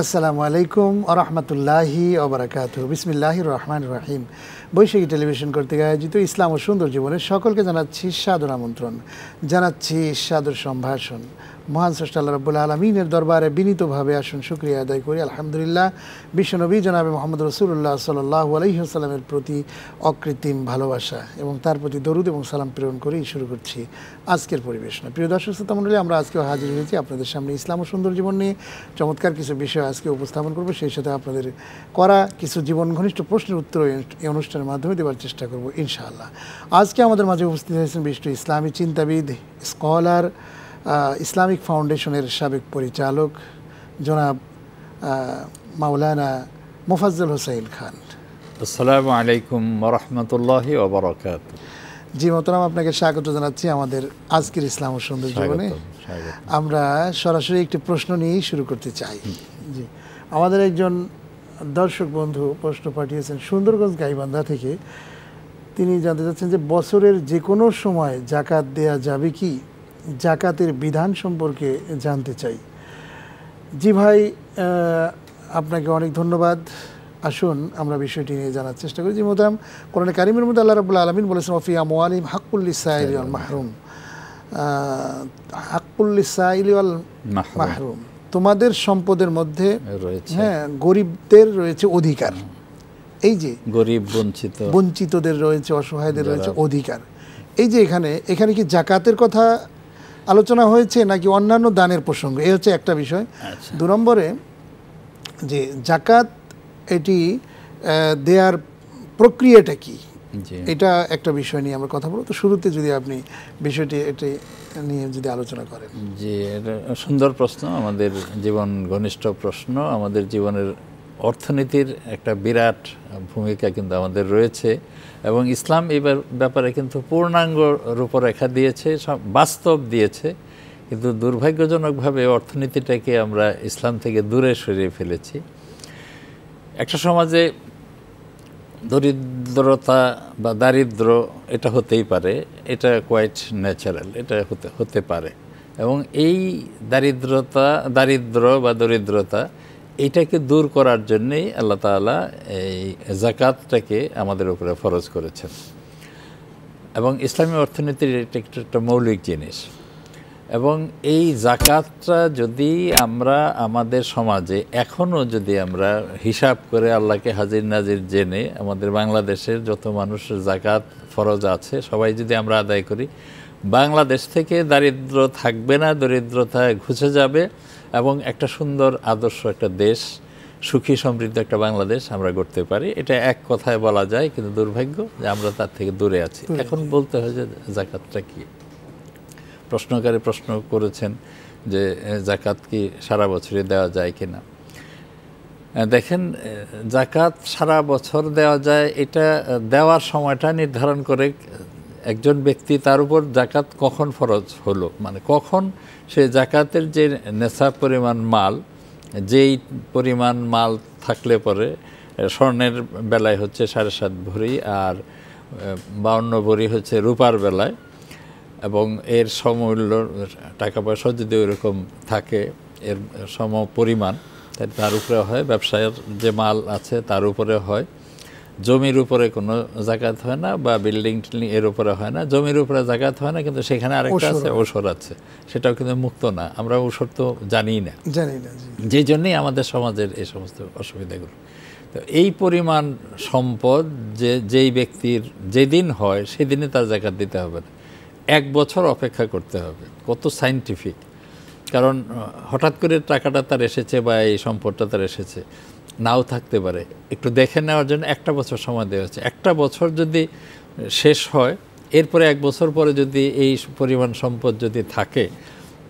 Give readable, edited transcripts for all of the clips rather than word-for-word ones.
আসসালামু আলাইকুম আরহামতুল্লাহি ওবারাকাতুহু। বিসমিল্লাহির রহমানির রহিম। বৈশাখী টেলিভিশন কর্তৃক আয়োজিত ইসলাম ও সুন্দর জীবনের সকলকে জানাচ্ছি সাদর আমন্ত্রণ, জানাচ্ছি সাদর সম্ভাষণ। মহান স্রষ্টা আল্লাহ রাব্বুল আলামিনের দরবারে বিনীতভাবে আসুন শুকরিয়া আদায় করি। আলহামদুলিল্লাহ, বিশ্বনবী জনাবে মুহাম্মদ রাসূলুল্লাহ সাল্লাল্লাহু আলাইহি ওয়াসাল্লামের প্রতি অকৃত্রিম ভালোবাসা এবং তার প্রতি দরুদ এবং সালাম প্রেরণ করেই শুরু করছি আজকের পরিবেশনা। প্রিয় দর্শক শ্রোতা মণ্ডলী, আমরা আজকেও হাজির হয়েছি আপনাদের সামনে ইসলাম ও সুন্দর জীবন নিয়ে চমৎকার কিছু বিষয় আজকে উপস্থাপন করব। সেই সাথে আপনাদের করা কিছু জীবন ঘনিষ্ঠ প্রশ্নের উত্তর এই অনুষ্ঠানের মাধ্যমে দেওয়ার চেষ্টা করব ইনশাআল্লাহ। আজকে আমাদের মাঝে উপস্থিত হয়েছেন বিশিষ্ট ইসলামী চিন্তাবিদ, স্কলার, ইসলামিক ফাউন্ডেশনের সাবেক পরিচালক জনাব মাওলানা মোফাজ্জল হোসাইন খান। আসসালামু আলাইকুম ওয়া রাহমাতুল্লাহি ওয়া বারাকাতুহু। জি মোহতারাম, আপনাকে স্বাগত জানাচ্ছি আমাদের আজকের ইসলাম ও সুন্দর জীবনে। আমরা সরাসরি একটি প্রশ্ন নিয়েই শুরু করতে চাই। জি, আমাদের একজন দর্শক বন্ধু প্রশ্ন পাঠিয়েছেন সুন্দরগঞ্জ গাইবান্ধা থেকে। তিনি জানতে চাচ্ছেন যে বছরের যে কোনো সময় জাকাত দেয়া যাবে কি? জাকাতের বিধান সম্পর্কে জানতে চাই। জি ভাই, আপনাকে অনেক ধন্যবাদ। আসুন আমরা বিষয়টি নিয়ে জানার চেষ্টা করি। জি মোহতারাম, কোরআনে কারিমের মধ্যে আল্লাহ রাব্বুল আলামিন বলেছেন ওয়া ফি আমওয়ালিহিম হাক্কুল লিসাইলি ওয়াল মাহরুম, হাক্কুল লিসাইলি ওয়াল মাহরুম, তোমাদের সম্পদের মধ্যে গরিবদের রয়েছে অধিকার। এই যে গরিব, বঞ্চিতদের রয়েছে, অসহায়দের রয়েছে অধিকার। এই যে এখানে কি জাকাতের কথা আলোচনা হয়েছে নাকি অন্যান্য দানের প্রসঙ্গ? এই হচ্ছে একটা বিষয়। 2 নম্বরে যে জাকাত এটি দেয়ার প্রক্রিয়াটা কি, এটা একটা বিষয় নিয়ে আমরা কথা বলবো। তো শুরুতে যদি আপনি বিষয়টি এটি নিয়ে যদি আলোচনা করেন। জি, এটা সুন্দর প্রশ্ন, আমাদের জীবন ঘনিষ্ঠ প্রশ্ন। আমাদের জীবনের অর্থনীতির একটা বিরাট ভূমিকা কিন্তু আমাদের রয়েছে এবং ইসলাম এই ব্যাপারে কিন্তু পূর্ণাঙ্গ রূপরেখা দিয়েছে, সব বাস্তব দিয়েছে। কিন্তু দুর্ভাগ্যজনকভাবে অর্থনীতিটাকে আমরা ইসলাম থেকে দূরে সরিয়ে ফেলেছি। একটা সমাজে দরিদ্রতা বা দারিদ্র এটা হতেই পারে, এটা কোয়াইট ন্যাচারাল, এটা হতে পারে। এবং এই দারিদ্র বা দরিদ্রতা এইটাকে দূর করার জন্যেই আল্লাহ তাআলা এই যাকাতটাকে আমাদের উপরে ফরজ করেছেন। এবং ইসলামী অর্থনীতির এটা একটা মৌলিক জিনিস। এবং এই যাকাতটা যদি আমরা আমাদের সমাজে এখনও যদি আমরা হিসাব করে আল্লাহকে হাজির নাজির জেনে আমাদের বাংলাদেশের যত মানুষের যাকাত ফরজ আছে সবাই যদি আমরা আদায় করি, বাংলাদেশ থেকে দারিদ্র থাকবে না, দরিদ্রতা ঘুচে যাবে এবং একটা সুন্দর আদর্শ একটা দেশ, সুখী সমৃদ্ধ একটা বাংলাদেশ আমরা গড়তে পারি। এটা এক কথায় বলা যায়, কিন্তু দুর্ভাগ্য যে আমরা তার থেকে দূরে আছি। এখন বলতে হয় যে জাকাতটা কি। প্রশ্নকারী প্রশ্ন করেছেন যে জাকাত কি সারা বছরই দেওয়া যায় কিনা। দেখেন, জাকাত সারা বছর দেওয়া যায়, এটা দেওয়ার সময়টা নির্ধারণ করে একজন ব্যক্তি তার উপর জাকাত কখন ফরজ হলো, মানে কখন সে জাকাতের যে নেশাব পরিমাণ মাল, যেই পরিমাণ মাল থাকলে পরে স্বর্ণের বেলায় হচ্ছে 7.5 ভরি আর 52 ভরি হচ্ছে রূপার বেলায়, এবং এর সমমূল্য টাকা পয়সা যদি ওইরকম থাকে এর সম পরিমাণ, তার উপরে হয়। ব্যবসায়ের যে মাল আছে তার উপরে হয়। জমির উপরে কোনো জাকাত হয় না, বা বিল্ডিং টিল্ডিং এর উপরে হয় না। জমির উপরে জাকাত হয় না, কিন্তু সেখানে আরেকটা আছে ওসর আছে, সেটাও কিন্তু মুক্ত না। আমরা ওসর তো জানি না, যেই জন্যই আমাদের সমাজের এই সমস্ত অসুবিধাগুলো। তো এই পরিমাণ সম্পদ যেই ব্যক্তির যেদিন হয় সেদিনে তার জাকাত দিতে হবে না, 1 বছর অপেক্ষা করতে হবে। কত সাইন্টিফিক! কারণ হঠাৎ করে টাকাটা তার এসেছে বা এই সম্পদটা তার এসেছে, নাও থাকতে পারে। একটু দেখে নেওয়ার জন্য 1 বছর সময় দেওয়া হচ্ছে। 1 বছর যদি শেষ হয়, এরপরে 1 বছর পরে যদি এই পরিমাণ সম্পদ যদি থাকে,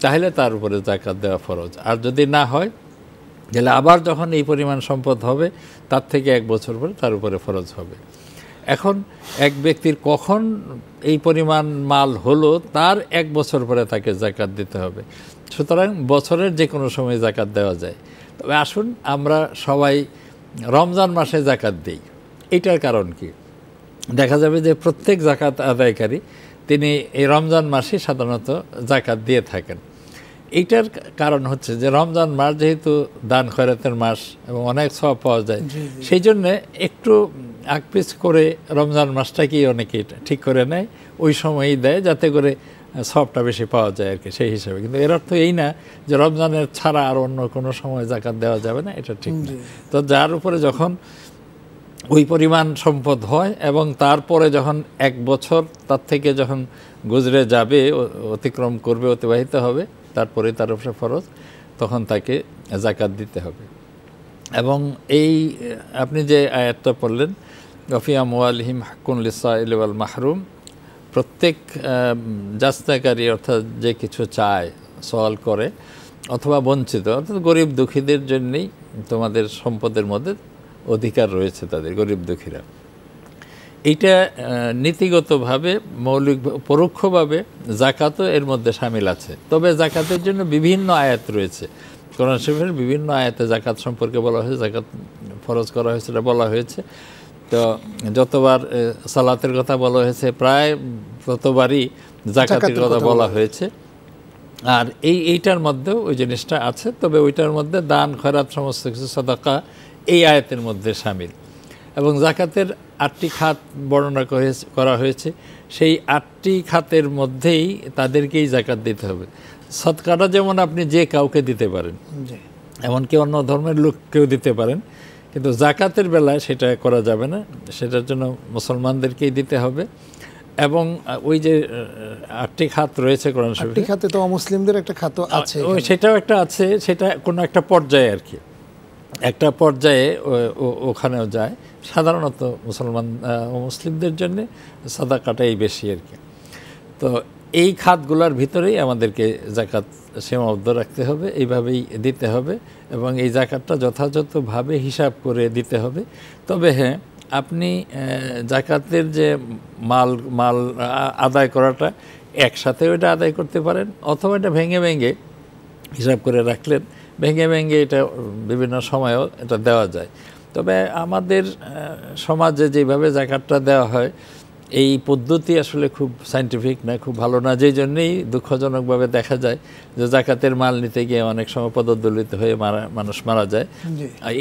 তাহলে তার উপরে জাকাত দেওয়া ফরজ। আর যদি না হয়, তাহলে আবার যখন এই পরিমাণ সম্পদ হবে তার থেকে 1 বছর পরে তার উপরে ফরজ হবে। এখন এক ব্যক্তির কখন এই পরিমাণ মাল হলো, তার 1 বছর পরে তাকে জাকাত দিতে হবে। সুতরাং বছরের যে কোনো সময় জাকাত দেওয়া যায়। তবে আসুন আমরা সবাই রমজান মাসে জাকাত দিই। এটার কারণ কি? দেখা যাবে যে প্রত্যেক জাকাত আদায়কারী তিনি এই রমজান মাসে সাধারণত জাকাত দিয়ে থাকেন। এইটার কারণ হচ্ছে যে রমজান মাস যেহেতু দান খয়রাতের মাস এবং অনেক সওয়াব পাওয়া যায়, সেই জন্যে একটু আকপিস করে রমজান মাসটাকেই অনেকে ঠিক করে নেয়, ওই সময়ই দেয় যাতে করে সওয়াবটা বেশি পাওয়া যায় আর কি, সেই হিসাবে। কিন্তু এর অর্থ এই না যে রমজানের ছাড়া আর অন্য কোনো সময় যাকাত দেওয়া যাবে না, এটা ঠিক না। তো যার উপরে যখন ওই পরিমাণ সম্পদ হয় এবং তারপরে যখন এক বছর তার থেকে যখন গুজরে যাবে, অতিক্রম করবে, অতিবাহিত হবে, তারপরে তার উপরে ফরজ, তখন তাকে যাকাত দিতে হবে। এবং এই আপনি যে আয়াতটা পড়লেন, ওয়াফি আমওয়ালিহিম হাক্কুন লিসাইলি ওয়াল মাহরুম, প্রত্যেক যাচনাকারী অর্থাৎ যে কিছু চায়, সওয়াল করে অথবা বঞ্চিত অর্থাৎ গরিব দুঃখীদের জন্যেই তোমাদের সম্পদের মধ্যে অধিকার রয়েছে, তাদের গরিব দুঃখীরা। এইটা নীতিগতভাবে মৌলিক পরোক্ষভাবে জাকাতও এর মধ্যে শামিল আছে। তবে জাকাতের জন্য বিভিন্ন আয়াত রয়েছে, কোরআন শরীফের বিভিন্ন আয়াতে জাকাত সম্পর্কে বলা হয়েছে, জাকাত ফরজ করা হয়েছে এটা বলা হয়েছে। তো যতবার সালাতের কথা বলা হয়েছে প্রায় ততবারই জাকাতের কথা বলা হয়েছে। আর এইটার মধ্যেও ওই জিনিসটা আছে, তবে ওইটার মধ্যে দান খয়রাত সমস্ত কিছু সাদাকা এই আয়াতের মধ্যে শামিল। এবং জাকাতের 8টি খাত বর্ণনা করা হয়েছে, সেই 8টি খাতের মধ্যেই তাদেরকেই জাকাত দিতে হবে। সদকাটা যেমন আপনি যে কাউকে দিতে পারেন, এমনকি অন্য ধর্মের লোককেও দিতে পারেন, কিন্তু জাকাতের বেলায় সেটা করা যাবে না, সেটার জন্য মুসলমানদেরকেই দিতে হবে। এবং ওই যে 8টি খাত রয়েছে কোরআন শরীফে, 8টি খাতে তো মুসলিমদের একটা খাত আছে, সেটাও একটা আছে, সেটা কোনো একটা পর্যায়ে আর কি, একটা পর্যায়ে ওখানেও যায়। সাধারণত মুসলিমদের জন্য সাদাকাটাই বেশি আর কি। তো এই খাতগুলোর ভিতরেই আমাদেরকে জাকাত সীমাবদ্ধ রাখতে হবে, এইভাবেই দিতে হবে এবং এই জাকাতটা যথাযথভাবে হিসাব করে দিতে হবে। তবে হ্যাঁ, আপনি জাকাতের যে মাল আদায় করাটা একসাথে ওইটা আদায় করতে পারেন, অথবা এটা ভেঙে ভেঙে হিসাব করে রাখলেন, ভেঙে ভেঙে এটা বিভিন্ন সময়েও এটা দেওয়া যায়। তবে আমাদের সমাজে যেভাবে জাকাতটা দেওয়া হয়, এই পদ্ধতি আসলে খুব সায়েন্টিফিক না, খুব ভালো না, যেই জন্যেই দুঃখজনকভাবে দেখা যায় যে জাকাতের মাল নিতে গিয়ে অনেক সময় পদদলিত হয়ে মানুষ মারা যায়।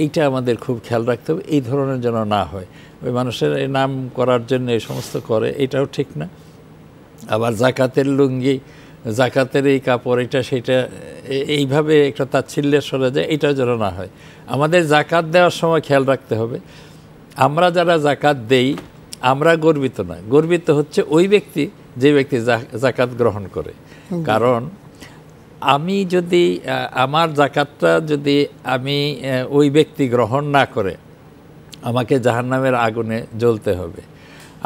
এইটা আমাদের খুব খেয়াল রাখতে হবে, এই ধরনের যেন না হয়। ওই মানুষের এই নাম করার জন্য এই সমস্ত করে, এটাও ঠিক না। আবার জাকাতের লুঙ্গি, জাকাতের এই কাপড়, এটা সেটা এইভাবে একটা তাচ্ছিল্যের সরে যায়, এটাও যেন না হয়। আমাদের জাকাত দেওয়ার সময় খেয়াল রাখতে হবে, আমরা যারা জাকাত দেই আমরা গর্বিত না, গর্বিত হচ্ছে ওই ব্যক্তি যে ব্যক্তি জাকাত গ্রহণ করে। কারণ আমি যদি আমার জাকাতটা যদি আমি ওই ব্যক্তি গ্রহণ না করে, আমাকে জাহান্নামের আগুনে জ্বলতে হবে।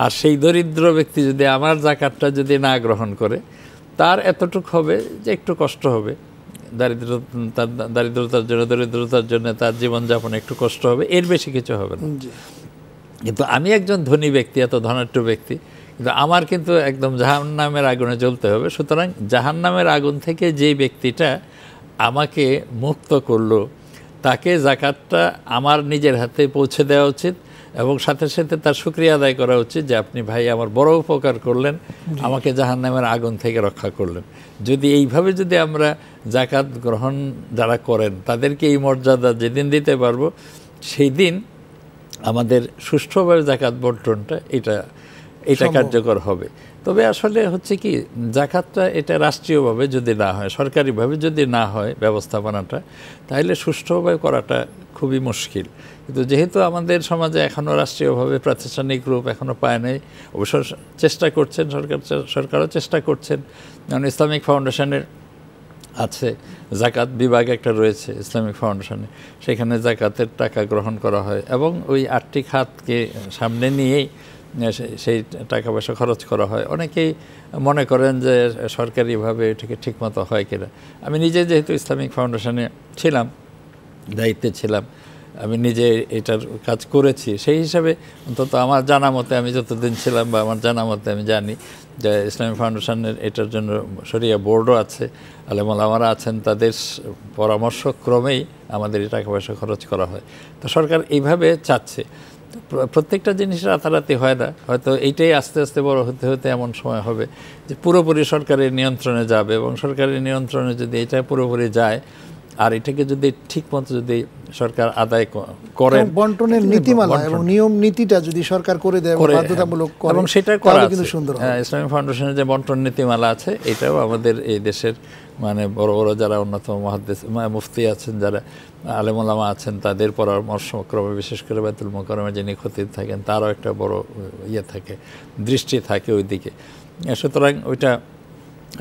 আর সেই দরিদ্র ব্যক্তি যদি আমার জাকাতটা যদি না গ্রহণ করে, তার এতটুকু হবে যে একটু কষ্ট হবে, দরিদ্রতার জন্য তার জীবনযাপনে একটু কষ্ট হবে, এর বেশি কিছু হবে না। কিন্তু আমি একজন ধনী ব্যক্তি, এত ধনাঢ্য ব্যক্তি, কিন্তু আমার কিন্তু একদম জাহান্নামের আগুনে জ্বলতে হবে। সুতরাং জাহান্নামের আগুন থেকে যে ব্যক্তিটা আমাকে মুক্ত করলো, তাকে জাকাতটা আমার নিজের হাতে পৌঁছে দেওয়া উচিত এবং সাথে সাথে তার শুকরিয়া আদায় করা উচিত যে আপনি ভাই আমার বড় উপকার করলেন, আমাকে জাহান্নামের আগুন থেকে রক্ষা করলেন। যদি এইভাবে যদি আমরা জাকাত গ্রহণ যারা করেন তাদেরকে এই মর্যাদা যেদিন দিতে পারবো, সেই দিন আমাদের সুষ্ঠুভাবে জাকাত বন্টনটা এটা কার্যকর হবে। তবে আসলে হচ্ছে কি, জাকাতটা এটা রাষ্ট্রীয়ভাবে যদি না হয়, সরকারিভাবে যদি না হয় ব্যবস্থাপনাটা, তাহলে সুষ্ঠুভাবে করাটা খুবই মুশকিল। কিন্তু যেহেতু আমাদের সমাজে এখনও রাষ্ট্রীয়ভাবে প্রাতিষ্ঠানিক রূপ এখনও পায় নাই, অবশ্য চেষ্টা করছেন সরকারও চেষ্টা করছেন। যেমন ইসলামিক ফাউন্ডেশনের আছে, জাকাত বিভাগ একটা রয়েছে ইসলামিক ফাউন্ডেশনে, সেখানে জাকাতের টাকা গ্রহণ করা হয় এবং ওই 8টি খাতকে সামনে নিয়েই সেই টাকা পয়সা খরচ করা হয়। অনেকেই মনে করেন যে সরকারিভাবে এটাকে ঠিকমতো হয় কিনা। আমি নিজে যেহেতু ইসলামিক ফাউন্ডেশনে ছিলাম, দায়িত্বে ছিলাম, আমি নিজে এটার কাজ করেছি, সেই হিসাবে অন্তত আমার জানা মতে, আমি যতদিন ছিলাম বা আমার জানা মতে আমি জানি যে ইসলামিক ফাউন্ডেশনের এটার জন্য শরিয়া বোর্ডও আছে, আলেম ওলামারা আছেন, তাদের পরামর্শক্রমেই আমাদের এই টাকা পয়সা খরচ করা হয়। তো সরকার এইভাবে চাচ্ছে। তো প্রত্যেকটা জিনিস রাতারাতি হয় না, হয়তো এইটাই আস্তে আস্তে বড় হতে হতে এমন সময় হবে যে পুরোপুরি সরকারের নিয়ন্ত্রণে যাবে, এবং সরকারের নিয়ন্ত্রণে যদি এটা পুরোপুরি যায় আর এটাকে যদি ঠিকমতো যদি সরকার আদায় করে, বন্টনের নীতিমালা এবং নিয়ম নীতিটা যদি সরকার করে দেয় বাধ্যতামূলক করে, এবং সেটা করা কিন্তু সুন্দর হবে। ইসলামিক ফাউন্ডেশনের যে বন্টন নীতিমালা আছে, এটাও আমাদের এই দেশের মানে বড় বড় যারা অন্যতম মুহাদ্দিস মুফতি আছেন, যারা আলেম ওলামা আছেন, তাদের পরামর্শক্রমে, বিশেষ করে বাইতুল মুকাররমে যিনি খতিব থাকেন, তারও একটা বড় থাকে, দৃষ্টি থাকে ওই দিকে। সুতরাং ওইটা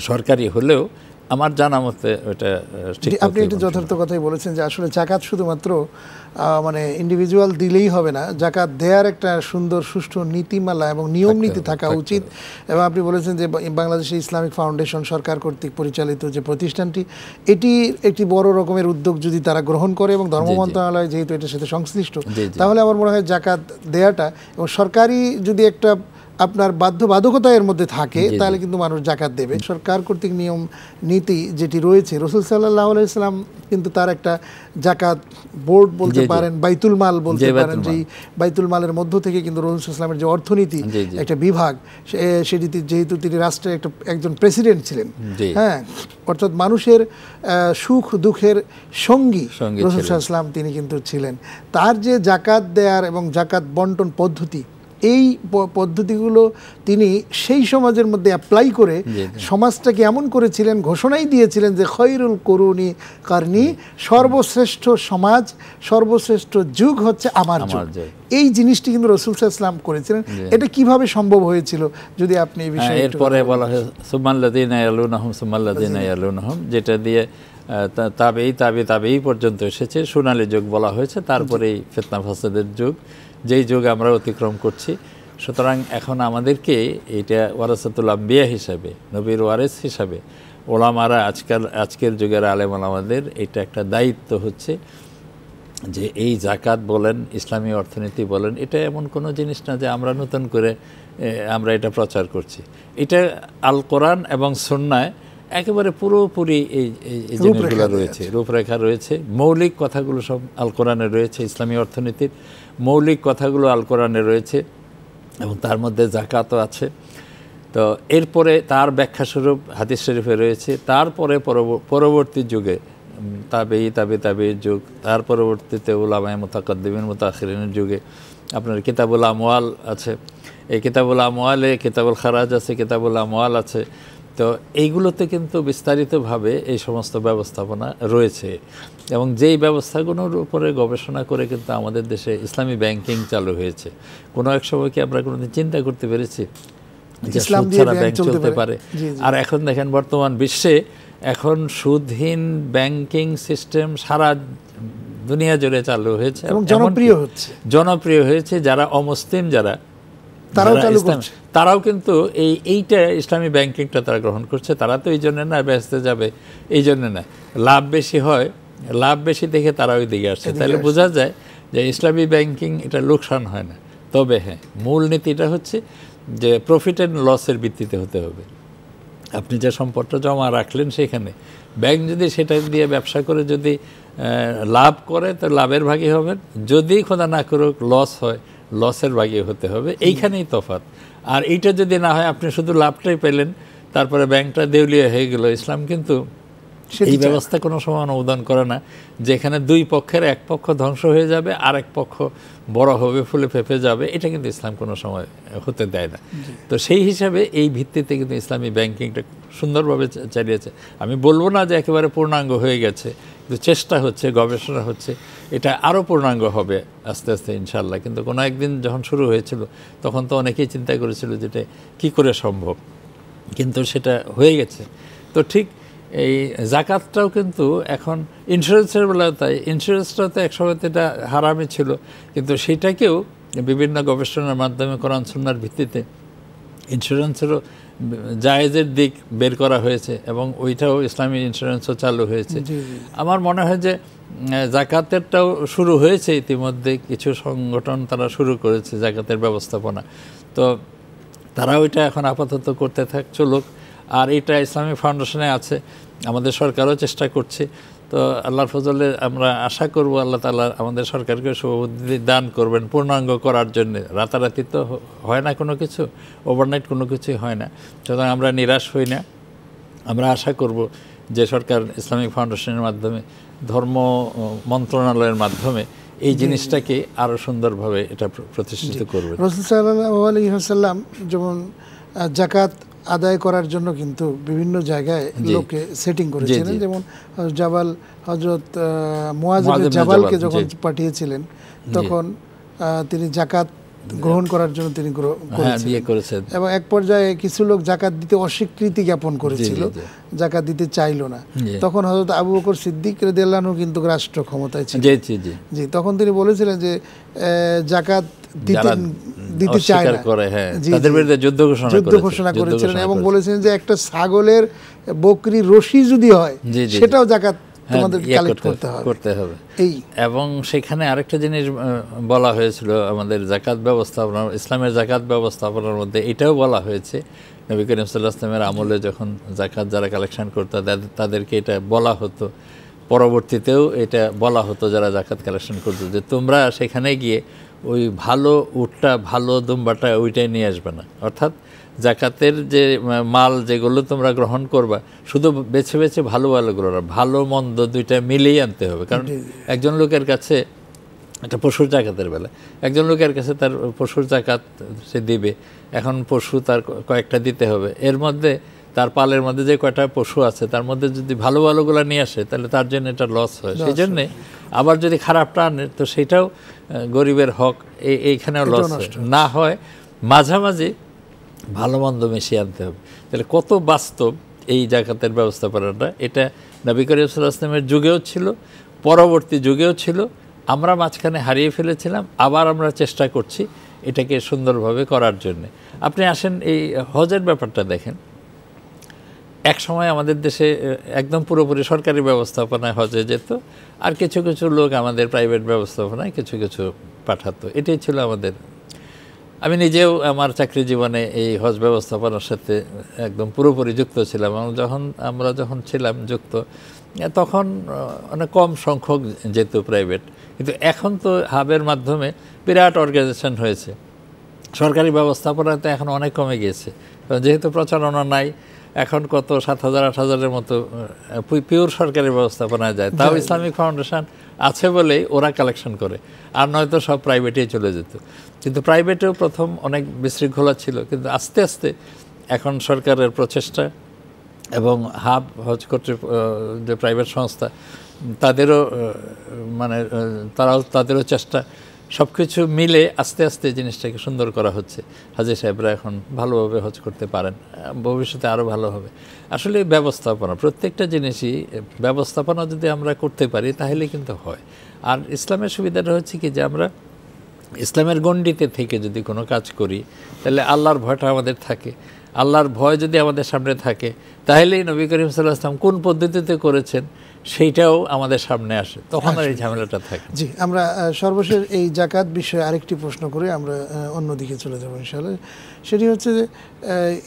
সরকারি হলেও আমার জানা মতে ওইটা ঠিক। আপনি একটা যথার্থ কথাই বলেছেন যে আসলে জাকাত শুধুমাত্র মানে ইন্ডিভিজুয়াল দিলেই হবে না, জাকাত দেওয়ার একটা সুন্দর সুষ্ঠু নীতিমালা এবং নিয়ম নীতি থাকা উচিত। এবং আপনি বলেছেন যে বাংলাদেশে ইসলামিক ফাউন্ডেশন সরকার কর্তৃক পরিচালিত যে প্রতিষ্ঠানটি, এটি একটি বড় রকমের উদ্যোগ যদি তারা গ্রহণ করে, এবং ধর্ম মন্ত্রণালয় যেহেতু এটার সাথে সংশ্লিষ্ট, তাহলে আমার মনে হয় জাকাত দেওয়াটা এবং সরকারি যদি একটা আপনার বাধ্যবাধকতা এর মধ্যে থাকে, তাহলে কিন্তু মানুষ জাকাত দেবে। সরকার কর্তৃক নিয়ম নীতি যেটি রয়েছে, রাসূল সাল্লাল্লাহু আলাইহি ওয়াসাল্লাম কিন্তু তার একটা জাকাত বোর্ড বলতে পারেন, বাইতুল মাল বলতে পারেন, যেই বাইতুল মালের মধ্য থেকে কিন্তু রাসূল সাল্লাল্লাহু আলাইহি ওয়াসাল্লামের যে অর্থনীতি একটা বিভাগ, সেটিতে যেহেতু তিনি রাষ্ট্রের একজন প্রেসিডেন্ট ছিলেন, হ্যাঁ, অর্থাৎ মানুষের সুখ দুঃখের সঙ্গী রাসূল সাল্লাল্লাহু আলাইহি ওয়াসাল্লাম তিনি কিন্তু ছিলেন। তার যে জাকাত দেয়ার এবং জাকাত বন্টন পদ্ধতি, এই পদ্ধতিগুলো তিনি সেই সমাজের মধ্যে অ্যাপ্লাই করে সমাজটাকে এমন করেছিলেন, ঘোষণাই দিয়েছিলেন যে খৈরুল কুরুনি কারনি, সর্বশ্রেষ্ঠ সমাজ, সর্বশ্রেষ্ঠ যুগ হচ্ছে আমার যুগ। এই জিনিসটি কিন্তু রাসূল সাল্লাল্লাহু আলাইহি ওয়াসাল্লাম করেছিলেন। এটা কিভাবে সম্ভব হয়েছিল যদি আপনি এই বিষয়ে এরপরে বলা হয় সুম্মাল্লাযীনা ইয়ালুনাহুম সুম্মাল্লাযীনা ইয়ালুনাহুম, যেটা দিয়ে তাবেই পর্যন্ত এসেছে, সোনালী যুগ বলা হয়েছে, তারপরেই ফিতনা ফাসাদের যুগ, যেই যুগ আমরা অতিক্রম করছি। সুতরাং এখন আমাদেরকে এইটা ওয়ারাসাতুল আম্বিয়া হিসাবে, নবীর ওয়ারিস হিসাবে ওলামারা, আজকের যুগের আলেম ওলামাদের এটা একটা দায়িত্ব হচ্ছে যে এই জাকাত বলেন, ইসলামী অর্থনীতি বলেন, এটা এমন কোনো জিনিস না যে আমরা নতুন করে আমরা এটা প্রচার করছি। এটা আল কোরআন এবং সুন্নায় একেবারে পুরোপুরি এই জিনিসগুলো রয়েছে, রূপরেখা রয়েছে, মৌলিক কথাগুলো সব আল কোরআনে রয়েছে। ইসলামী অর্থনীতির মৌলিক কথাগুলো আল কোরআনে রয়েছে, এবং তার মধ্যে জাকাতও আছে। তো এরপরে তার ব্যাখ্যাস্বরূপ হাদিস শরীফে রয়েছে। তারপরে পরবর্তী যুগে তাবেঈ যুগ, তার পরবর্তীতে উলামায়ে মুতাকাদ্দিমিন মুতাআখিরিনের যুগে আপনার কিতাবুল আমওয়াল আছে। এই কিতাবুল আমওয়ালে কিতাবুল খারাজ আছে, কিতাবুল আমওয়াল আছে। তো এইগুলোতে কিন্তু বিস্তারিতভাবে এই সমস্ত ব্যবস্থাপনা রয়েছে, এবং যেই ব্যবস্থাগুলোর উপরে গবেষণা করে কিন্তু আমাদের দেশে ইসলামী ব্যাংকিং চালু হয়েছে। কোনো এক সময় কি আমরা কোনোদিন চিন্তা করতে পেরেছি যে সুদ ছাড়া ব্যাংক চলতে পারে? আর এখন দেখেন বর্তমান বিশ্বে এখন সুদহীন ব্যাংকিং সিস্টেম সারা দুনিয়া জুড়ে চালু হয়েছে এবং জনপ্রিয় হয়েছে। যারা অমুসলিম, তারাও কিন্তু এইটা ইসলামী ব্যাংকিংটা তারা গ্রহণ করছে। তারা তো এই জন্য না বেহেশতে যাবে, এই জন্য না, লাভ বেশি হয়, লাভ বেশি দেখে তারা ওই দিকে আসছে। তাহলে বোঝা যায় যে ইসলামী ব্যাংকিং এটা লোকসান হয় না। তবে হ্যাঁ, মূল নীতিটা হচ্ছে যে প্রফিট অ্যান্ড লসের ভিত্তিতে হতে হবে। আপনি যে সম্পদটা জমা রাখলেন সেখানে ব্যাংক যদি সেটা দিয়ে ব্যবসা করে যদি লাভ করে তো লাভের ভাগী হবেন, যদি খোদা না করুক লস হয় লসের ভাগী হতে হবে। এইখানেই তফাৎ। আর এইটা যদি না হয়, আপনি শুধু লাভটাই পেলেন, তারপরে ব্যাংকটা দেউলিয়া হয়ে গেল, ইসলাম কিন্তু এই ব্যবস্থা কোনো সময় অনুমোদন করে না। যেখানে দুই পক্ষের এক পক্ষ ধ্বংস হয়ে যাবে, আরেক পক্ষ বড় হবে, ফুলে ফেঁপে যাবে, এটা কিন্তু ইসলাম কোনো সময় হতে দেয় না। তো সেই হিসাবে এই ভিত্তিতে কিন্তু ইসলামী ব্যাংকিংটা সুন্দরভাবে চালিয়েছে। আমি বলবো না যে একেবারে পূর্ণাঙ্গ হয়ে গেছে, কিন্তু চেষ্টা হচ্ছে, গবেষণা হচ্ছে, এটা আরও পূর্ণাঙ্গ হবে আস্তে আস্তে ইনশাআল্লাহ। কিন্তু কোনো একদিন যখন শুরু হয়েছিল তখন তো অনেকেই চিন্তা করেছিল যেটা কী করে সম্ভব, কিন্তু সেটা হয়ে গেছে। তো ঠিক এই জাকাতটাও কিন্তু এখন ইন্স্যুরেন্সের বেলায় তাই, ইন্স্যুরেন্সটা তো একসময় এটা হারামই ছিল, কিন্তু সেটাকেও বিভিন্ন গবেষণার মাধ্যমে কোরআন সুন্নাহর ভিত্তিতে ইন্স্যুরেন্সেরও জায়েজের দিক বের করা হয়েছে, এবং ওইটাও ইসলামী ইন্স্যুরেন্সও চালু হয়েছে। আমার মনে হয় যে জাকাতেরটাও শুরু হয়েছে ইতিমধ্যে, কিছু সংগঠন তারা শুরু করেছে জাকাতের ব্যবস্থাপনা। তো তারা ওইটা এখন আপাতত করতে চলুক। আর এটা ইসলামিক ফাউন্ডেশনে আছে, আমাদের সরকারও চেষ্টা করছে তো আল্লাহর ফজলে আমরা আশা করব আল্লাহ তাআলা আমাদের সরকারকে শুভবুদ্ধি দান করবেন পূর্ণাঙ্গ করার জন্য। রাতারাতি তো হয় না কোনো কিছু, ওভারনাইট কোনো কিছুই হয় না, সুতরাং আমরা নিরাশ হই না। আমরা আশা করব যে সরকার ইসলামিক ফাউন্ডেশনের মাধ্যমে, ধর্ম মন্ত্রণালয়ের মাধ্যমে এই জিনিসটাকে আরও সুন্দরভাবে এটা প্রতিষ্ঠিত করবে। রাসূল সাল্লাল্লাহু আলাইহি ওয়াসাল্লাম যেমন যাকাত আদায় করার জন্য কিন্তু বিভিন্ন জায়গায় লোকে সেটিং করেছিলেন, যেমন হযরত মুআয ইবনে জাবালকে যখন পাঠিয়েছিলেন তখন তিনি যাকাত গ্রহণ করার জন্য তিনি করেছেন, এবং এক পর্যায়ে কিছু লোক যাকাত দিতে অস্বীকৃতি জ্ঞাপন করেছিল, যাকাত দিতে চাইল না। তখন হযরত আবু বকর সিদ্দিক রাদিয়াল্লাহু আনহু কিন্তু রাষ্ট্র ক্ষমতায় ছিলেন, জি, তখন তিনি বলেছিলেন যে যাকাত দিতে চায় না, তাদের বিরুদ্ধে যুদ্ধ ঘোষণা করেছিলেন, এবং বলেছিলেন যে একটা ছাগলের বকরি রশি যদি হয় সেটাও যাকাত তোমাদের কালেক্ট করতে হবে। এবং সেখানে আরেকটা জিনিস বলা হয়েছিল আমাদের যাকাত ব্যবস্থাপনা, ইসলামের যাকাত ব্যবস্থাপনার মধ্যে এটাও বলা হয়েছে, নবী করিম সাল্লাল্লাহু আলাইহি ওয়াসাল্লামের আমলে যখন যাকাত যারা কালেকশন করতো তাদেরকে এটা বলা হতো, পরবর্তীতেও এটা বলা হতো যারা যাকাত কালেকশন করতো, যে তোমরা সেখানে গিয়ে ওই ভালো উটটা, ভালো দুম্বাটা ওইটাই নিয়ে আসবে না। অর্থাৎ যাকাতের যে মাল যেগুলো তোমরা গ্রহণ করবা শুধু বেছে বেছে ভালো ভালোগুলো, ভালো মন্দ দুইটা মিলেই আনতে হবে। কারণ একজন লোকের কাছে, একটা পশুর জাকাতের বেলা একজন লোকের কাছে তার পশুর জাকাত সে দিবে, এখন পশু তার কয়েকটা দিতে হবে, এর মধ্যে তার পালের মধ্যে যে কয়টা পশু আছে তার মধ্যে যদি ভালো ভালোগুলো নিয়ে আসে তাহলে তার জন্য এটা লস হয়। সেই জন্যে আবার যদি খারাপটা আনে তো সেটাও গরিবের হক, এইখানেও লস না হয়, মাঝামাঝি ভালো মন্দ মিশিয়ে আনতে হবে। তাহলে কত বাস্তব এই যাকাতের ব্যবস্থাপনাটা, এটা নবী করিম সাল্লাল্লাহু আলাইহি ওয়াসাল্লামের যুগেও ছিল, পরবর্তী যুগেও ছিল, আমরা মাঝখানে হারিয়ে ফেলেছিলাম, আবার আমরা চেষ্টা করছি এটাকে সুন্দরভাবে করার জন্য। আপনি আসেন এই হজের ব্যাপারটা দেখেন, এক সময় আমাদের দেশে একদম পুরোপুরি সরকারি ব্যবস্থাপনায় হজে যেত, আর কিছু কিছু লোক আমাদের প্রাইভেট ব্যবস্থাপনায় কিছু কিছু পাঠাতো, এটাই ছিল আমাদের। আমি নিজেও আমার চাকরি জীবনে এই হজ ব্যবস্থাপনার সাথে একদম পুরোপুরি যুক্ত ছিলাম। আমরা যখন ছিলাম যুক্ত তখন অনেক কম সংখ্যক যেত প্রাইভেট, কিন্তু এখন তো হাবের মাধ্যমে বিরাট অর্গানাইজেশন হয়েছে। সরকারি ব্যবস্থাপনাতে এখন অনেক কমে গিয়েছে, যেহেতু প্রচারণা নাই, এখন কত 7,000 8,000-এর মতো পিওর সরকারি ব্যবস্থাপনায় যায়, তাও ইসলামিক ফাউন্ডেশন আছে বলেই ওরা কালেকশন করে, আর নয়তো সব প্রাইভেটেই চলে যেত। কিন্তু প্রাইভেটেও প্রথম অনেক বিশৃঙ্খলা ছিল, কিন্তু আস্তে আস্তে এখন সরকারের প্রচেষ্টা এবং হাব হজ যে প্রাইভেট সংস্থা তাদেরও তাদেরও চেষ্টা, সব কিছু মিলে আস্তে আস্তে জিনিসটাকে সুন্দর করা হচ্ছে। হাজী সাহেবরা এখন ভালোভাবে হজ করতে পারেন, ভবিষ্যতে আরও ভালো হবে। আসলে ব্যবস্থাপনা, প্রত্যেকটা জিনিসই ব্যবস্থাপনা যদি আমরা করতে পারি তাহলে কিন্তু হয়। আর ইসলামের সুবিধাটা হচ্ছে কি, যে আমরা ইসলামের গণ্ডিতে থেকে যদি কোনো কাজ করি তাহলে আল্লাহর ভয়টা আমাদের থাকে। আল্লাহর ভয় যদি আমাদের সামনে থাকে তাহলেই নবী করিম সাল্লাল্লাহু আলাইহি ওয়াসাল্লাম কোন পদ্ধতিতে করেছেন সেইটাও আমাদের সামনে আসে, তখন আর এই ঝামেলাটা থাকে। জি, আমরা সর্বশেষ এই যাকাত বিষয়ে আরেকটি প্রশ্ন করে আমরা অন্যদিকে চলে যাব ইনশাআল্লাহ। সেটি হচ্ছে যে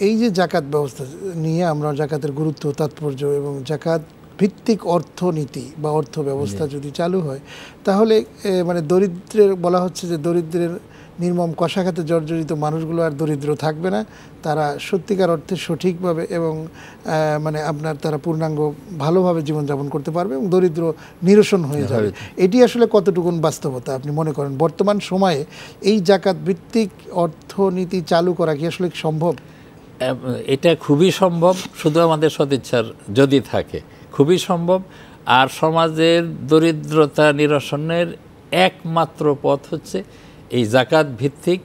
এই যে যাকাত ব্যবস্থা নিয়ে আমরা যাকাতের গুরুত্ব, তাৎপর্য এবং যাকাত ভিত্তিক অর্থনীতি বা অর্থ ব্যবস্থা যদি চালু হয় তাহলে মানে দরিদ্রের, বলা হচ্ছে যে দরিদ্রের নির্মম কষাঘাতে জর্জরিত মানুষগুলো আর দরিদ্র থাকবে না, তারা সত্যিকার অর্থে সঠিকভাবে এবং মানে তারা পূর্ণাঙ্গ ভালোভাবে জীবনযাপন করতে পারবে এবং দরিদ্র নিরসন হয়ে যাবে। এটি আসলে কতটুকুন বাস্তবতা আপনি মনে করেন বর্তমান সময়ে এই যাকাত ভিত্তিক অর্থনীতি চালু করা কি আসলে সম্ভব? এটা খুবই সম্ভব, শুধু আমাদের সদিচ্ছার যদি থাকে, খুবই সম্ভব। আর সমাজের দরিদ্রতা নিরসনের একমাত্র পথ হচ্ছে এই যাকাত ভিত্তিক,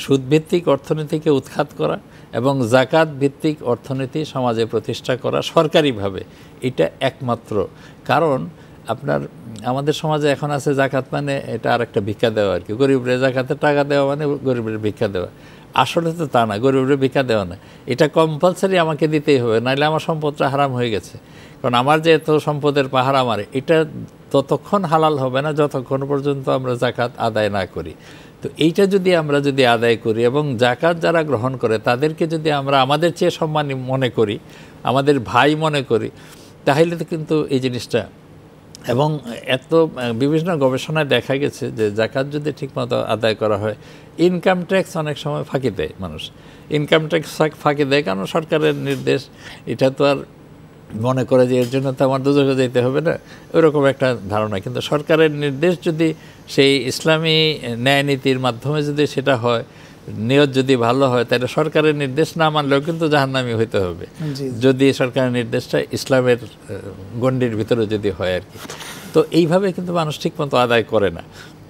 সুদ ভিত্তিক অর্থনীতিকে উৎখাত করা এবং যাকাত ভিত্তিক অর্থনীতি সমাজে প্রতিষ্ঠা করা সরকারিভাবে, এটা একমাত্র। কারণ আমাদের সমাজে এখন আছে যাকাত মানে এটা আর একটা ভিক্ষা দেওয়া আর কি, গরিবরে যাকাতের টাকা দেওয়া মানে গরিবের ভিক্ষা দেওয়া। আসলে তো তা না, গরিবের ভিক্ষা দেওয়া না, এটা কম্পালসারি আমাকে দিতেই হবে, নাহলে আমার সম্পদটা হারাম হয়ে গেছে। কারণ আমার যে এত সম্পদের পাহাড়, আমার এটা ততক্ষণ হালাল হবে না যতক্ষণ পর্যন্ত আমরা যাকাত আদায় না করি। তো এইটা আমরা যদি আদায় করি এবং যাকাত যারা গ্রহণ করে তাদেরকে যদি আমরা আমাদের চেয়ে সম্মানী মনে করি, আমাদের ভাই মনে করি, তাহলে তো কিন্তু এই জিনিসটা এবং এত বিভিন্ন গবেষণায় দেখা গেছে যে জাকাত যদি ঠিকমতো আদায় করা হয়, ইনকাম ট্যাক্স অনেক সময় ফাঁকি দেয় মানুষ। ইনকাম ট্যাক্স ফাঁকি দেয় কারণ সরকারের নির্দেশ, এটা তো আর মনে করে যে এর জন্য তো আমার দুজনে যেতে হবে না, ওইরকম একটা ধারণা। কিন্তু সরকারের নির্দেশ যদি সেই ইসলামী ন্যায় নীতির মাধ্যমে যদি সেটা হয়, নিয়ত যদি ভালো হয়, তাহলে সরকারের নির্দেশ না মানলেও কিন্তু জাহান্নামী হইতে হবে, যদি সরকারের নির্দেশটা ইসলামের গণ্ডির ভিতরে যদি হয় আর কি। তো এইভাবে কিন্তু মানুষ ঠিকমতো আদায় করে না,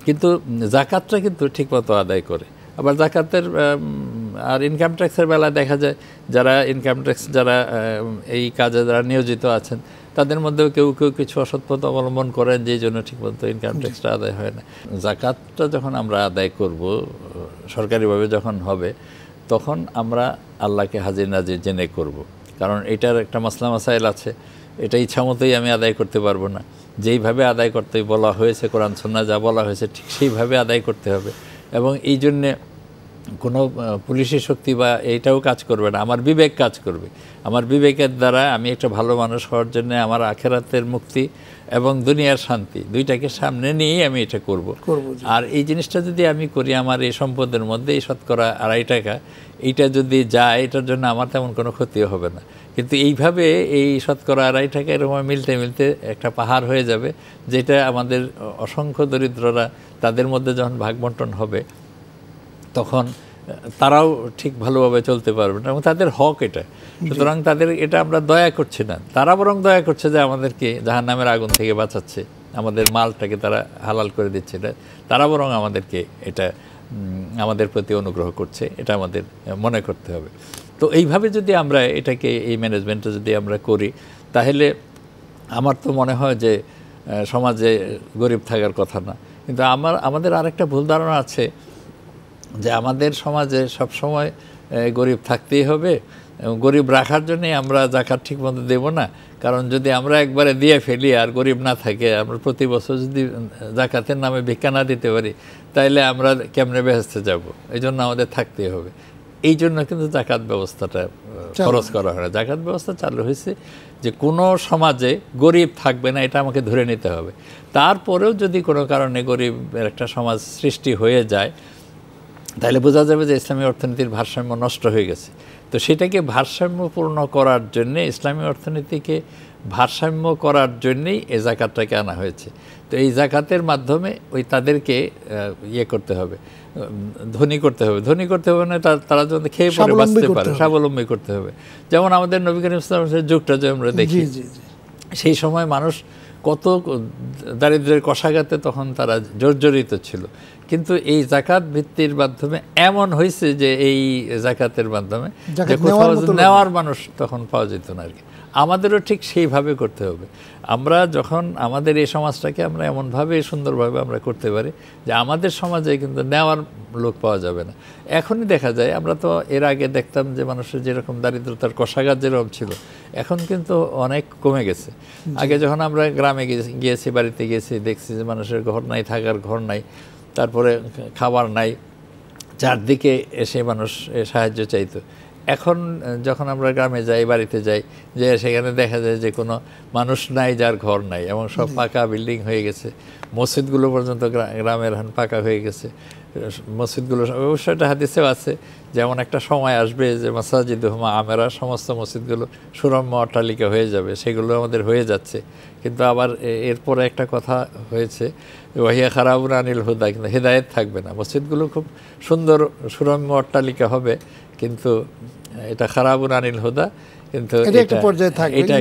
কিন্তু জাকাতটা কিন্তু ঠিকমতো আদায় করে। আবার জাকাতের আর ইনকাম ট্যাক্সের বেলায় দেখা যায় যারা ইনকাম ট্যাক্স যারা এই কাজে যারা নিয়োজিত আছেন, তাদের মধ্যেও কেউ কেউ কিছু অসৎ পথ অবলম্বন করেন, যেই জন্য ঠিকমতো ইনকাম ট্যাক্সটা আদায় হয় না। জাকাতটা যখন আমরা আদায় করব সরকারিভাবে যখন হবে, তখন আমরা আল্লাহকে হাজির নাজির জেনে করব। কারণ এটার একটা মাসলা মাসাইল আছে, এটা ইচ্ছামতোই আমি আদায় করতে পারবো না। যেইভাবে আদায় করতে বলা হয়েছে, কোরআন সুন্নাহ যা বলা হয়েছে ঠিক সেইভাবে আদায় করতে হবে। এবং এই জন্যে কোনো পুলিশি শক্তি বা এইটাও কাজ করবে না, আমার বিবেক কাজ করবে। আমার বিবেকের দ্বারা আমি একটা ভালো মানুষ হওয়ার জন্য আমার আখেরাতের মুক্তি এবং দুনিয়ার শান্তি দুইটাকে সামনে নিয়েই আমি এটা করব। আর এই জিনিসটা যদি আমি করি, আমার এই সম্পদের মধ্যে এই শতকরা 2.5 টাকা এইটা যদি যায়, এটার জন্য আমার তেমন কোনো ক্ষতিও হবে না। কিন্তু এইভাবে এই শতকরা 2.5 টাকা এরকম মিলতে মিলতে একটা পাহাড় হয়ে যাবে, যেটা আমাদের অসংখ্য দরিদ্ররা তাদের মধ্যে যখন ভাগ বন্টন হবে, তখন তারাও ঠিক ভালোভাবে চলতে পারবে না এবং তাদের হক এটা। সুতরাং তাদের এটা আমরা দয়া করছি না, তারা বরং দয়া করছে যে আমাদেরকে জাহান্নামের আগুন থেকে বাঁচাচ্ছে, আমাদের মালটাকে তারা হালাল করে দিচ্ছে, তারা বরং আমাদেরকে এটা আমাদের প্রতি অনুগ্রহ করছে, এটা আমাদের মনে করতে হবে। তো এইভাবে যদি আমরা এটাকে এই ম্যানেজমেন্টটা যদি আমরা করি, তাহলে আমার তো মনে হয় যে সমাজে গরিব থাকার কথা না। কিন্তু আমাদের আরেকটা ভুল ধারণা আছে যে আমাদের সমাজে সবসময় গরিব থাকতেই হবে, গরিব রাখার জন্যই আমরা জাকাত ঠিকমতো দেব না। কারণ যদি আমরা একবারে দিয়ে ফেলি আর গরিব না থাকে, আমরা প্রতি বছর যদি জাকাতের নামে ভিক্ষা না দিতে পারি, তাইলে আমরা কেমনে বেহেস্তে যাব? এই জন্য আমাদের থাকতেই হবে। এই জন্য কিন্তু জাকাত ব্যবস্থাটা খরচ করা হয় না। জাকাত ব্যবস্থা চালু হয়েছে যে কোনো সমাজে গরিব থাকবে না, এটা আমাকে ধরে নিতে হবে। তারপরেও যদি কোনো কারণে গরিবের একটা সমাজ সৃষ্টি হয়ে যায়, তাহলে বোঝা যাবে যে ইসলামী অর্থনীতির ভারসাম্য নষ্ট হয়ে গেছে। তো সেটাকে ভারসাম্যপূর্ণ করার জন্যে, ইসলামী অর্থনীতিকে ভারসাম্য করার জন্যেই এই জাকাতটাকে আনা হয়েছে। তো এই জাকাতের মাধ্যমে তাদেরকে ইয়ে করতে হবে, ধনী করতে হবে। ধনী করতে হবে না, তারা যেন খেয়ে পরে বাঁচতে পারে, স্বাবলম্বী করতে হবে। যেমন আমাদের নবী করিম সাল্লাল্লাহু আলাইহি ওয়াসাল্লামের যুগটা যে আমরা দেখি, সেই সময় মানুষ কত দারিদ্র্যের কষাঘাতে তখন তারা জর্জরিত ছিল। কিন্তু এই জাকাত ভিত্তির মাধ্যমে এমন হয়েছে যে এই জাকাতের মাধ্যমে নেওয়ার মানুষ তখন পাওয়া যেত না আর কি। আমাদেরও ঠিক সেইভাবে করতে হবে। আমরা যখন আমাদের এই সমাজটাকে আমরা এমনভাবে সুন্দরভাবে আমরা করতে পারি যে আমাদের সমাজে কিন্তু নেওয়ার লোক পাওয়া যাবে না। এখনই দেখা যায়, আমরা তো এর আগে দেখতাম যে মানুষের যেরকম দারিদ্রতার কষাঘাত যেরকম ছিল, এখন কিন্তু অনেক কমে গেছে। আগে যখন আমরা গ্রামে গিয়েছি, বাড়িতে গিয়েছি, দেখছি যে মানুষের ঘর নাই, থাকার ঘর নাই, তারপরে খাবার নাই, চারদিকে এসে মানুষ সাহায্য চাইতো। এখন যখন আমরা গ্রামে যাই, বাড়িতে যাই, যে সেখানে দেখা যায় যে কোনো মানুষ নাই যার ঘর নাই, এবং সব পাকা বিল্ডিং হয়ে গেছে। মসজিদগুলো পর্যন্ত গ্রামের এখন পাকা হয়ে গেছে। মসজিদগুলো অবশ্য একটা হাদিসেও আছে, যেমন একটা সময় আসবে যে মাসাজিদুহুমা আমেরা, সমস্ত মসজিদগুলো সুরম্য অট্টালিকা হয়ে যাবে। সেগুলো আমাদের হয়ে যাচ্ছে। কিন্তু আবার এরপরে একটা কথা হয়েছে, ওয়াহিয়া খারাবুন আনিল হুদা, কিন্তু হেদায়েত থাকবে না। মসজিদগুলো খুব সুন্দর সুরম্য অট্টালিকা হবে, কিন্তু এটা খারাবুন আনিল হুদা, কিন্তু এটা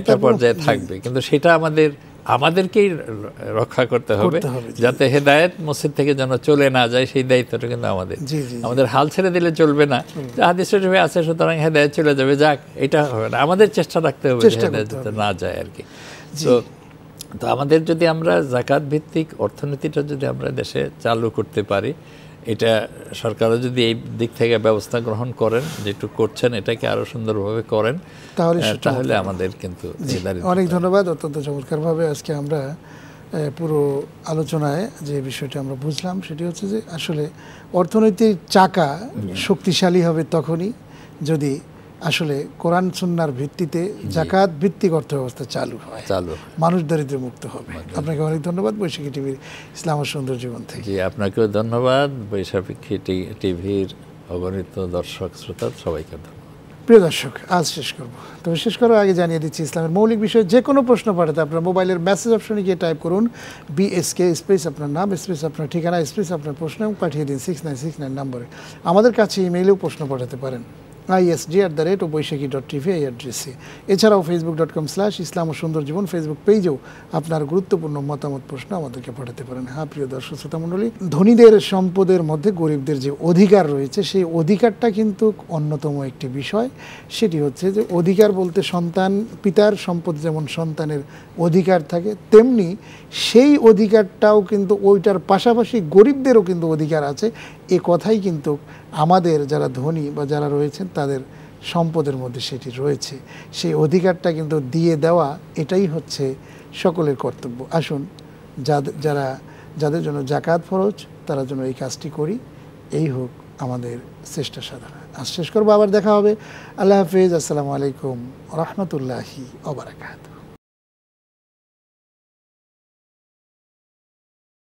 একটা পর্যায়ে থাকবে। কিন্তু সেটা আমাদেরকেই রক্ষা করতে হবে, যাতে হেদায়েত মসজিদ থেকে যেন চলে না যায়, সেই দায়িত্বটা কিন্তু আমাদের হাল ছেড়ে দিলে চলবে না। হাদিস শরীফে আছে, সুতরাং হেদায়েত চলে যাবে, যাক, এটা হবে না। আমাদের চেষ্টা রাখতে হবে হেদায়েত যাতে না যায় আর কি। তো আমাদের যদি আমরা জাকাত ভিত্তিক অর্থনীতিটা যদি আমরা দেশে চালু করতে পারি, এটা সরকারও যদি এই দিক থেকে ব্যবস্থা গ্রহণ করেন, যেটুকু করছেন এটাকে আরো সুন্দরভাবে করেন, তাহলে আমাদের কিন্তু। অনেক ধন্যবাদ। অত্যন্ত চমৎকারভাবে আজকে আমরা পুরো আলোচনায় যে বিষয়টা আমরা বুঝলাম, সেটি হচ্ছে যে আসলে অর্থনৈতিক চাকা শক্তিশালী হবে তখনই যদি আসলে কোরআন সুন্নাহর ভিত্তিতে জাকাত ভিত্তিক অর্থ ব্যবস্থা চালু হয়, মানুষ দারিদ্র্য মুক্ত হবে। আপনাকে অনেক ধন্যবাদ বৈশাখী টিভির ইসলাম ও সুন্দর জীবন থেকে। জি, আপনাকেও ধন্যবাদ। বৈশাখী টিভির অগণিত দর্শক শ্রোতা সবাইকে ধন্যবাদ। প্রিয় দর্শক, আজ শেষ করব, তবে শেষ করার আগে জানিয়ে দিচ্ছি ইসলামের মৌলিক বিষয়ে যে কোনো প্রশ্ন পাঠাতে আপনার মোবাইলের মেসেজ অপশনে গিয়ে টাইপ করুন BSK স্পেস আপনার নাম স্পেস আপনার ঠিকানা স্পেস আপনার প্রশ্ন এবং পাঠিয়ে দিন 6969 নম্বরে। আমাদের কাছে ইমেইলেও প্রশ্ন পাঠাতে পারেন isg@বৈশাখী.tv এই অ্যাড্রেসে। এছাড়াও facebook.com/ইসলাম ও সুন্দর জীবন ফেসবুক পেজেও আপনার গুরুত্বপূর্ণ মতামত প্রশ্ন আমাদেরকে পাঠাতে পারেন। হ্যাঁ প্রিয় দর্শক শ্রোতা মণ্ডলী, ধনীদের সম্পদের মধ্যে গরিবদের যে অধিকার রয়েছে সেই অধিকারটা কিন্তু অন্যতম একটি বিষয়। সেটি হচ্ছে যে অধিকার বলতে সন্তান, পিতার সম্পদ যেমন সন্তানের অধিকার থাকে, তেমনি সেই অধিকারটাও কিন্তু ওইটার পাশাপাশি গরিবদেরও কিন্তু অধিকার আছে। এ কথাই কিন্তু আমাদের যারা ধনী বা যারা রয়েছেন তাদের সম্পদের মধ্যে সেটি রয়েছে। সেই অধিকারটা কিন্তু দিয়ে দেওয়া, এটাই হচ্ছে সকলের কর্তব্য। আসুন যাদের জন্য জাকাত ফরজ তারা যেন এই কাজটি করি, এই হোক আমাদের চেষ্টা সাধনা। আজ শেষ করবো, আবার দেখা হবে। আল্লাহ হাফেজ। আসসালামু আলাইকুম রহমতুল্লাহি ওয়া বারাকাতুহু।